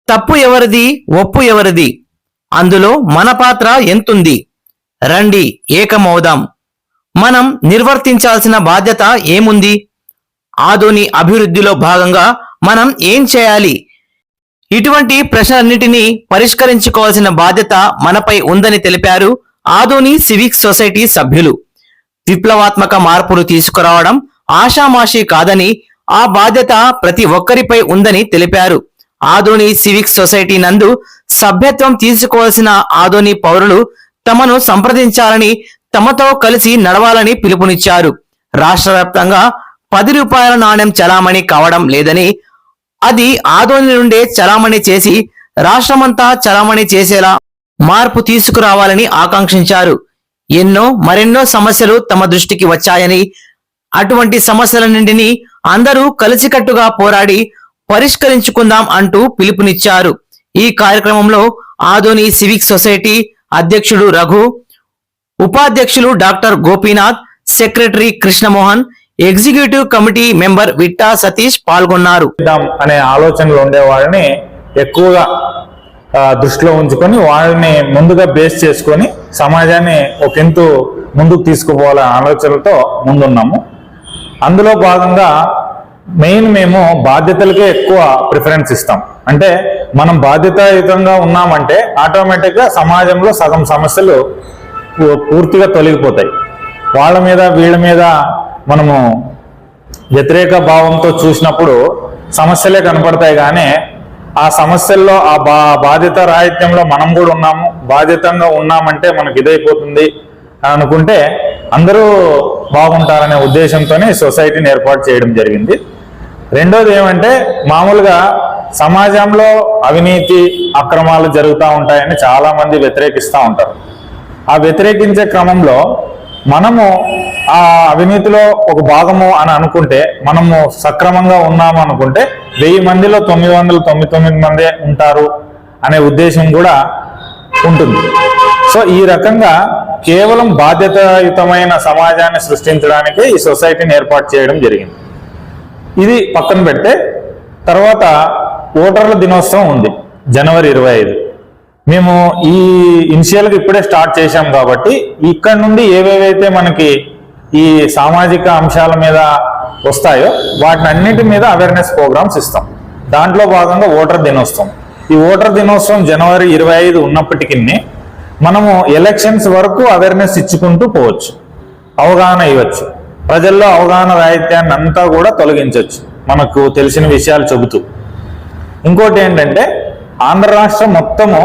తప్పు ఎవరిది, ఒప్పు ఎవరిది, అందులో మన పాత్ర ఎంతుంది? రండి ఏకమవుదాం. మనం నిర్వర్తించాల్సిన బాధ్యత ఏముంది? ఆదోని అభివృద్ధిలో భాగంగా మనం ఏం చేయాలి? ఇటువంటి ప్రశ్నలన్నిటినీ పరిష్కరించుకోవాల్సిన బాధ్యత మనపై ఉందని తెలిపారు ఆదోని సివిక్ సొసైటీ సభ్యులు. విప్లవాత్మక మార్పులు తీసుకురావడం ఆషామాషీ కాదని, ఆ బాధ్యత ప్రతి ఒక్కరిపై ఉందని తెలిపారు. ఆదోని సివిక్ సొసైటీ నందు సభ్యత్వం తీసుకోవాల్సిన ఆదోని పౌరులు తమను సంప్రదించాలని, తమతో కలిసి నడవాలని పిలుపునిచ్చారు. రాష్ట్ర వ్యాప్తంగా 10 రూపాయల నాణ్యం చలామణి కావడం లేదని, అది ఆదోని నుండే చలామణి చేసి రాష్ట్రమంతా చలామణి చేసేలా మార్పు తీసుకురావాలని ఆకాంక్షించారు. మరెన్నో సమస్యలు తమ దృష్టికి వచ్చాయని, అటువంటి సమస్యలన్నింటినీ అందరూ కలిసికట్టుగా పోరాడి పరిష్కరించుకుందాం అంటూ పిలుపునిచ్చారు. ఈ కార్యక్రమంలో ఆదోని సివిక్ సొసైటీ అధ్యక్షుడు రఘు, ఉపాధ్యక్షులు doctor Gopinath, secretary Krishnamohan, executive committee member విట్టా Satish పాల్గొన్నారు. అనే ఆలోచనలు ఉండే వాళ్ళని ఎక్కువగా దృష్టిలో ఉంచుకొని వాళ్ళని ముందుగా బేస్ చేసుకొని సమాజాన్ని ఒకంతు ముందుకు తీసుకుపోవాలనే ఆలోచనలతో ముందున్నాము. అందులో భాగంగా మేము బాధ్యతలకే ఎక్కువ ప్రిఫరెన్స్ ఇస్తాం. అంటే మనం బాధ్యతాయుతంగా ఉన్నామంటే ఆటోమేటిక్గా సమాజంలో సగం సమస్యలు పూర్తిగా తొలగిపోతాయి. వాళ్ళ మీద వీళ్ళ మీద మనము వ్యతిరేక భావంతో చూసినప్పుడు సమస్యలే కనపడతాయి. కానీ ఆ సమస్యల్లో ఆ బాధ్యత రాహిత్యంలో మనం కూడా ఉన్నాము, బాధ్యతంగా ఉన్నామంటే మనకు ఇదైపోతుంది అని అనుకుంటే అందరూ బాగుంటారనే ఉద్దేశంతోనే సొసైటీని ఏర్పాటు చేయడం జరిగింది. రెండోది ఏమంటే, మామూలుగా సమాజంలో అవినీతి అక్రమాలు జరుగుతూ ఉంటాయని చాలా మంది వ్యతిరేకిస్తూ ఉంటారు. ఆ వ్యతిరేకించే క్రమంలో మనము ఆ అవినీతిలో ఒక భాగము అని అనుకుంటే, మనము సక్రమంగా ఉన్నాము అనుకుంటే 1000 మందిలో 999 మందే ఉంటారు అనే ఉద్దేశం కూడా ఉంటుంది. సో ఈ రకంగా కేవలం బాధ్యతాయుతమైన సమాజాన్ని సృష్టించడానికి ఈ సొసైటీని ఏర్పాటు చేయడం జరిగింది. ఇది పక్కన పెడితే తర్వాత ఓటర్ల దినోత్సవం ఉంది జనవరి 25. మేము ఈ ఇనిషియల్గా ఇప్పుడే స్టార్ట్ చేశాం కాబట్టి ఇక్కడ నుండి ఏవేవైతే మనకి ఈ సామాజిక అంశాల మీద వస్తాయో వాటిని అన్నిటి మీద అవేర్నెస్ ప్రోగ్రామ్స్ ఇస్తాం. దాంట్లో భాగంగా ఓటర్ దినోత్సవం. ఈ ఓటర్ దినోత్సవం జనవరి 25 ఉన్నప్పటికీ మనము ఎలక్షన్స్ వరకు అవేర్నెస్ ఇచ్చుకుంటూ పోవచ్చు, అవగాహన ఇవ్వచ్చు, ప్రజల్లో అవగాహన రాహిత్యాన్ని అంతా కూడా తొలగించవచ్చు మనకు తెలిసిన విషయాలు చెబుతూ. ఇంకోటి ఏంటంటే, ఆంధ్ర రాష్ట్రం మొత్తము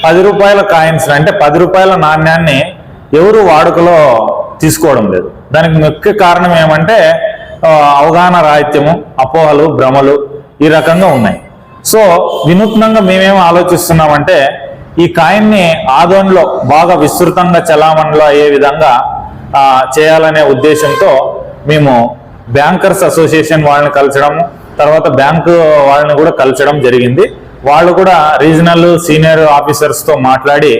10 రూపాయల కాయిన్స్ అంటే 10 రూపాయల నాణ్యాన్ని ఎవరు వాడుకలో తీసుకోవడం లేదు. దానికి ముఖ్య కారణం ఏమంటే అవగాహన రాహిత్యము, అపోహలు, భ్రమలు ఈ రకంగా ఉన్నాయి. సో వినూత్నంగా మేమేం ఆలోచిస్తున్నామంటే, ఈ కాయిన్ని ఆదోన్లో బాగా విస్తృతంగా చలామణిలో అయ్యే విధంగా చేయాలనే ఉద్దేశంతో మేము బ్యాంకర్స్ అసోసియేషన్ వాళ్ళని కలచడం, తర్వాత బ్యాంకు వాళ్ళని కూడా కలచడం జరిగింది. వాళ్ళు కూడా రీజనల్ సీనియర్ ఆఫీసర్స్తో మాట్లాడి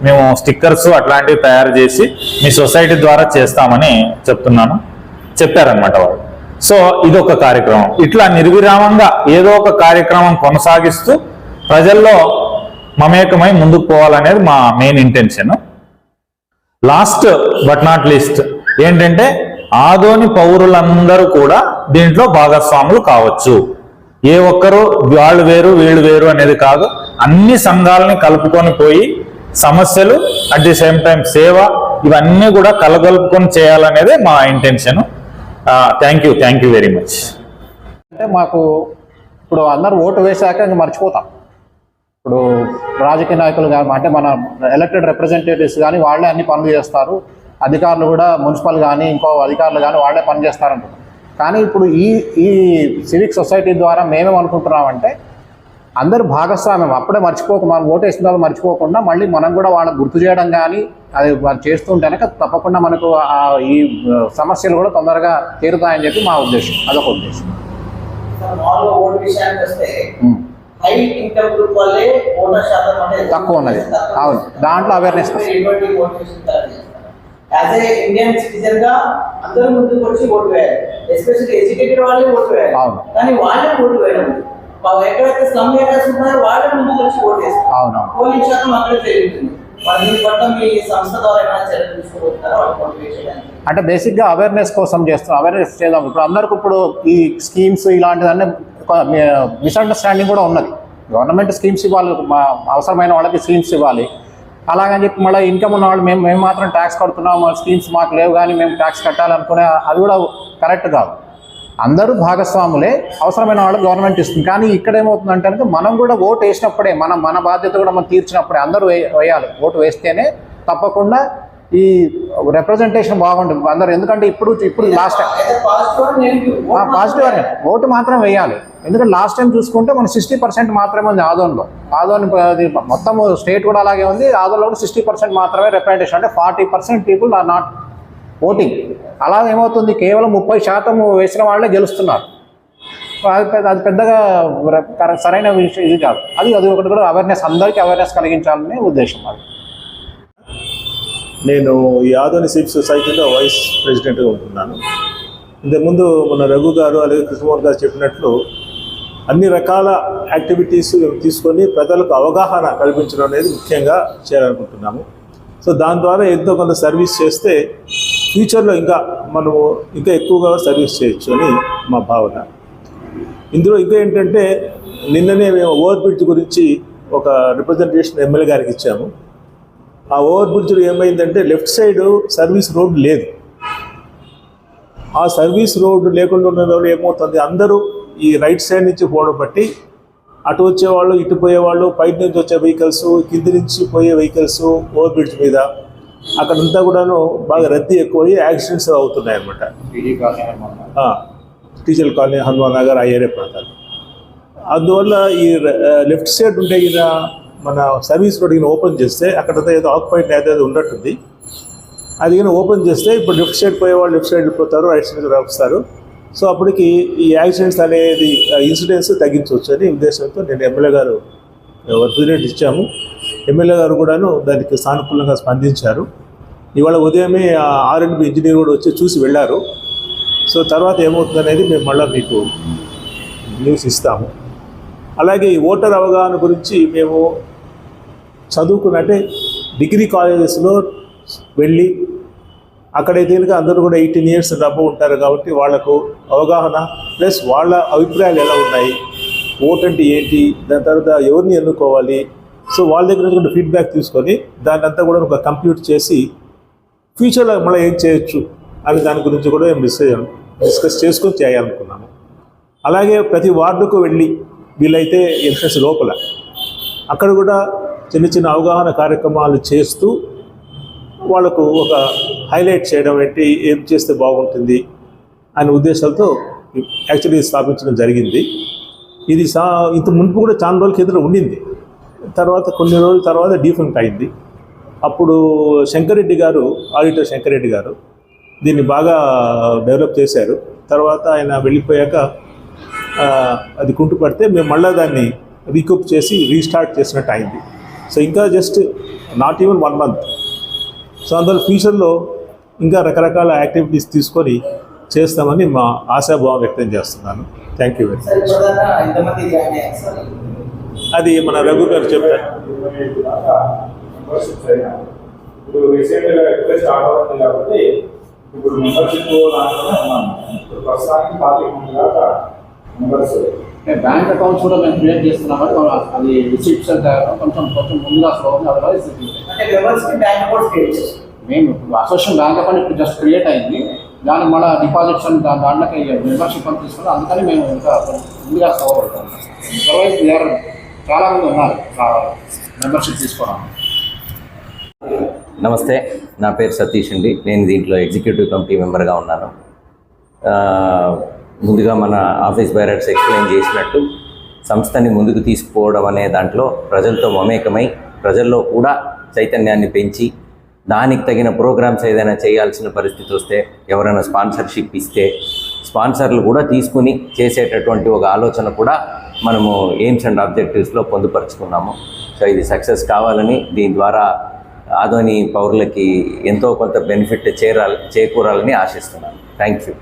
మేము స్టిక్కర్స్ అట్లాంటివి తయారు చేసి మీ సొసైటీ ద్వారా చేస్తామని చెప్పారనమాట వాళ్ళు. సో ఇదొక కార్యక్రమం. ఇట్లా నిర్విరామంగా ఏదో ఒక కార్యక్రమం కొనసాగిస్తూ ప్రజల్లో మమేకమై ముందుకు పోవాలనేది మా main intention. Last but not least ఏంటంటే, ఆదోని పౌరులందరూ కూడా దీంట్లో భాగస్వాములు కావచ్చు. ఏ ఒక్కరు వాళ్ళు వేరు వీళ్ళు వేరు అనేది కాదు, అన్ని సంఘాలని కలుపుకొని పోయి సమస్యలు అట్ ది సేమ్ టైం సేవ ఇవన్నీ కూడా కలగలుపుకొని చేయాలనేదే మా intention. Thank you very much. అంటే మాకు ఇప్పుడు అందరూ ఓటు వేసాక ఇంకా మర్చిపోతాం. ఇప్పుడు రాజకీయ నాయకులు కానీ, అంటే మన ఎలక్టెడ్ రిప్రజెంటేటివ్స్ కానీ వాళ్ళే అన్ని పనులు చేస్తారు, అధికారులు కూడా మున్సిపల్ కానీ ఇంకో అధికారులు కానీ వాళ్ళే పని చేస్తారంటారు. కానీ ఇప్పుడు ఈ సివిక్ సొసైటీ ద్వారా మేమేమనుకుంటున్నామంటే, అందరూ భాగస్వామ్యం అప్పుడే మనం ఓటేసిన తర్వాత మర్చిపోకుండా మళ్ళీ మనం కూడా వాళ్ళని గుర్తు చేయడం కానీ అది చేస్తుంటేనే తప్పకుండా మనకు ఈ సమస్యలు కూడా తొందరగా తీరుతాయని చెప్పి మా ఉద్దేశం. అదొక ఉద్దేశం. తక్కువ ఉన్నది. అవును, దాంట్లో awareness as a Indian citizen గా అందరూ ముందుకు వచ్చి ఓటు వేయాలి. ఎస్పెషల్లీ ఎడ్యుకేటెడ్ వాళ్ళే ఓటు వేయాలి. కానీ వాళ్ళే ఓటు వేయడం, ఎక్కడైతే స్లమ్ ఏరియాస్ ఉన్నాయో వాళ్ళే ముందు వచ్చి ఓటు వేస్తారు. అవునవును. పోలింగ్ శాతం అక్కడే పెరుగుతుంది. మరి దీని పట్ల మీ సంస్థ ద్వారా ఏమైనా చర్యలు తీసుకోబోతున్నారా వాళ్ళు ఓటు వేయడానికి? అంటే బేసిక్గా అవేర్నెస్ కోసం చేస్తున్నాం. అవేర్నెస్ చేద్దాం. ఇప్పుడు అందరికి ఇప్పుడు ఈ స్కీమ్స్ ఇలాంటిదన్నీ మిస్అండర్స్టాండింగ్ కూడా ఉన్నది. గవర్నమెంట్ స్కీమ్స్ ఇవ్వాలి, అవసరమైన వాళ్ళకి స్కీమ్స్ ఇవ్వాలి. అలాగని చెప్పి మళ్ళీ ఇన్కమ్ ఉన్న వాళ్ళు మేము మాత్రం ట్యాక్స్ కడుతున్నాం, మా స్కీమ్స్ మాకు లేవు కానీ మేము ట్యాక్స్ కట్టాలనుకునే అది కూడా కరెక్ట్ కాదు. అందరూ భాగస్వాములే, అవసరమైన వాళ్ళు గవర్నమెంట్ ఇస్తుంది. కానీ ఇక్కడ ఏమవుతుందంటే కనుక మనం కూడా ఓటు వేసినప్పుడే మన బాధ్యత కూడా మనం తీర్చినప్పుడే అందరూ వేయాలి. ఓటు వేస్తేనే తప్పకుండా ఈ రిప్రజెంటేషన్ బాగుంటుంది అందరూ. ఎందుకంటే ఇప్పుడు లాస్ట్ టైం పాజిటివ్ అని ఓటు మాత్రం వేయాలి. ఎందుకంటే లాస్ట్ టైం చూసుకుంటే మనం 60% మాత్రమే ఉంది ఆదోన్లో. మొత్తం స్టేట్ కూడా అలాగే ఉంది. ఆదోన్లో కూడా 60% మాత్రమే రిప్రజెంటేషన్, అంటే 40% పీపుల్ ఆర్ నాట్ ఓటింగ్. అలా ఏమవుతుంది, కేవలం 30% వేసిన వాళ్ళే గెలుస్తున్నారు. అది పెద్దగా సరైన విషయం ఇది కాదు. అది ఒకటి కూడా అవేర్నెస్, అందరికీ అవేర్నెస్ కలిగించాలనే ఉద్దేశం. అది నేను ఈ ఆదోని సివిక్ సొసైటీలో వైస్ ప్రెసిడెంట్గా ఉంటున్నాను. ఇంతకుముందు మన రఘు గారు అలాగే కృష్ణమోహన్ గారు చెప్పినట్లు అన్ని రకాల యాక్టివిటీస్ తీసుకొని ప్రజలకు అవగాహన కల్పించడం అనేది ముఖ్యంగా చేయాలనుకుంటున్నాము. సో దాని ద్వారా ఎంతో కొంత సర్వీస్ చేస్తే ఫ్యూచర్లో మనము ఇంకా ఎక్కువగా సర్వీస్ చేయొచ్చు అని మా భావన. ఇందులో ఇంకా ఏంటంటే నిన్ననే మేము ఓవర్ బ్రిడ్జ్ గురించి ఒక రిప్రజెంటేషన్ ఎమ్మెల్యే గారికి ఇచ్చాము. ఆ ఓవర్ బ్రిడ్జ్లో ఏమైందంటే లెఫ్ట్ సైడ్ సర్వీస్ రోడ్ లేదు. ఆ సర్వీస్ రోడ్డు లేకుండా ఉన్నవాళ్ళు ఏమవుతుంది, అందరూ ఈ రైట్ సైడ్ నుంచి పోవడం బట్టి అటు వచ్చేవాళ్ళు, ఇటు పోయేవాళ్ళు, పైన నుంచి వచ్చే వెహికల్స్, కింది నుంచి పోయే వెహికల్స్ ఓవర్ బ్రిడ్జ్ మీద అక్కడంతా కూడాను బాగా రద్దీ ఎక్కువయ్యి యాక్సిడెంట్స్ అవుతున్నాయి అన్నమాట. టీచర్ కాలనీ, హనుమాన్ నగర్, ఆ ఏరియా ప్రాంతాలు. అందువల్ల ఈ లెఫ్ట్ సైడ్ ఉంటే కదా మన సర్వీస్ రోడ్ ఓపెన్ చేస్తే అక్కడంతా ఏదో ఆక్యుపైడ్ ఏదో ఉన్నట్టుంది. అది కానీ ఓపెన్ చేస్తే ఇప్పుడు లెఫ్ట్ సైడ్ పోయేవాళ్ళు లెఫ్ట్ సైడ్ వెళ్ళిపోతారు, రైట్ సైడ్ వస్తారు. సో అప్పటికి ఈ యాక్సిడెంట్స్ అనేది ఇన్సిడెంట్స్ తగ్గించవచ్చు అని ఉద్దేశంతో నేను ఎమ్మెల్యే గారు రిప్రజెంట్ ఇచ్చాము. ఎమ్మెల్యే గారు కూడాను దానికి సానుకూలంగా స్పందించారు. ఇవాళ ఉదయమే R&B ఇంజనీర్ కూడా వచ్చి చూసి వెళ్ళారు. సో తర్వాత ఏమవుతుంది అనేది మేము మళ్ళీ మీకు న్యూస్ ఇస్తాము. అలాగే ఈ ఓటర్ అవగాహన గురించి మేము చదువుకున్నట్టే డిగ్రీ కాలేజెస్లో వెళ్ళి అక్కడైతే కనుక అందరూ కూడా 18 years డబ్బు ఉంటారు కాబట్టి వాళ్లకు అవగాహన ప్లస్ వాళ్ళ అభిప్రాయాలు ఎలా ఉన్నాయి, ఓట్ అంటే ఏంటి, దాని తర్వాత ఎవరిని ఎన్నుకోవాలి, సో వాళ్ళ దగ్గర నుంచి ఫీడ్బ్యాక్ తీసుకొని దాన్ని అంతా కూడా ఒక కంప్లీట్ చేసి ఫ్యూచర్లో మళ్ళీ ఏం చేయొచ్చు అని దాని గురించి కూడా మేము డిస్కస్ చేసుకొని చేయాలనుకున్నాము. అలాగే ప్రతి వార్డుకు వెళ్ళి వీళ్ళైతే ఎలక్షన్స్ లోపల అక్కడ కూడా చిన్న చిన్న అవగాహన కార్యక్రమాలు చేస్తూ వాళ్ళకు ఒక హైలైట్ చేయడం ఏంటి, ఏం చేస్తే బాగుంటుంది అనే ఉద్దేశాలతో యాక్చువల్లీ స్థాపించడం జరిగింది. ఇది ఇంత మునుపు కూడా చాలా రోజుల కింద ఉండింది. తర్వాత కొన్ని రోజుల తర్వాత డిఫరెంట్ అయింది. అప్పుడు శంకరెడ్డి గారు, ఆడిటర్ శంకరెడ్డి గారు దీన్ని బాగా డెవలప్ చేశారు. తర్వాత ఆయన వెళ్ళిపోయాక అది కుంటుపడితే మేము మళ్ళీ దాన్ని రీకూప్ చేసి రీస్టార్ట్ చేసినట్టు అయింది. సో ఇంకా just not even 1 month. So అందువల్ల ఫ్యూచర్లో ఇంకా రకరకాల యాక్టివిటీస్ తీసుకొని చేస్తామని మా ఆశాభావం వ్యక్తం చేస్తున్నాను. Thank you very much. అది మన రఘు గారు చెప్తారు. ఇప్పుడు రీసెంట్గా ఎప్పుడే స్టార్ట్ అవుతుంది కాబట్టి ఇప్పుడు మెంబర్షిప్ దాంట్లోనే ఉన్నాను. ఇప్పుడు ప్రస్తుతానికి 40 మంది దాకా మెంబర్స్. బ్యాంక్ అకౌంట్స్ కూడా మేము క్రియేట్ చేస్తున్నామని అది రిసిప్ట్స్ కొంచెం ముందుగా మేము ఇప్పుడు అసోసియేషన్ బ్యాంక్ అకౌంట్ ఇప్పుడు జస్ట్ క్రియేట్ అయింది. దానికి మళ్ళీ డిపాజిట్స్ అని దాంట్లోకి మెంబర్షిప్ అని తీసుకుని అందుకని మేము ఇంకా ముందుగా సోపడతాం. అదర్వైజ్ చాలామంది ఉన్నారు మెంబర్షిప్ తీసుకోవడం. నమస్తే, నా పేరు సతీష్ అండి. నేను దీంట్లో ఎగ్జిక్యూటివ్ కమిటీ మెంబర్గా ఉన్నాను. ముందుగా మన ఆఫీస్ బైరర్స్ ఎక్స్ప్లెయిన్ చేసినట్టు సంస్థని ముందుకు తీసుకుపోవడం అనే దాంట్లో ప్రజలతో మమేకమై ప్రజల్లో కూడా చైతన్యాన్ని పెంచి దానికి తగిన ప్రోగ్రామ్స్ ఏదైనా చేయాల్సిన పరిస్థితి వస్తే ఎవరైనా స్పాన్సర్షిప్ ఇస్తే స్పాన్సర్లు కూడా తీసుకుని చేసేటటువంటి ఒక ఆలోచన కూడా మనము ఎయిమ్స్ అండ్ ఆబ్జెక్టివ్స్లో పొందుపరుచుకున్నాము. సో ఇది సక్సెస్ కావాలని, దీని ద్వారా ఆదోని పౌరులకి ఎంతో కొంత బెనిఫిట్ చేకూరాలని ఆశిస్తున్నాను. Thank you.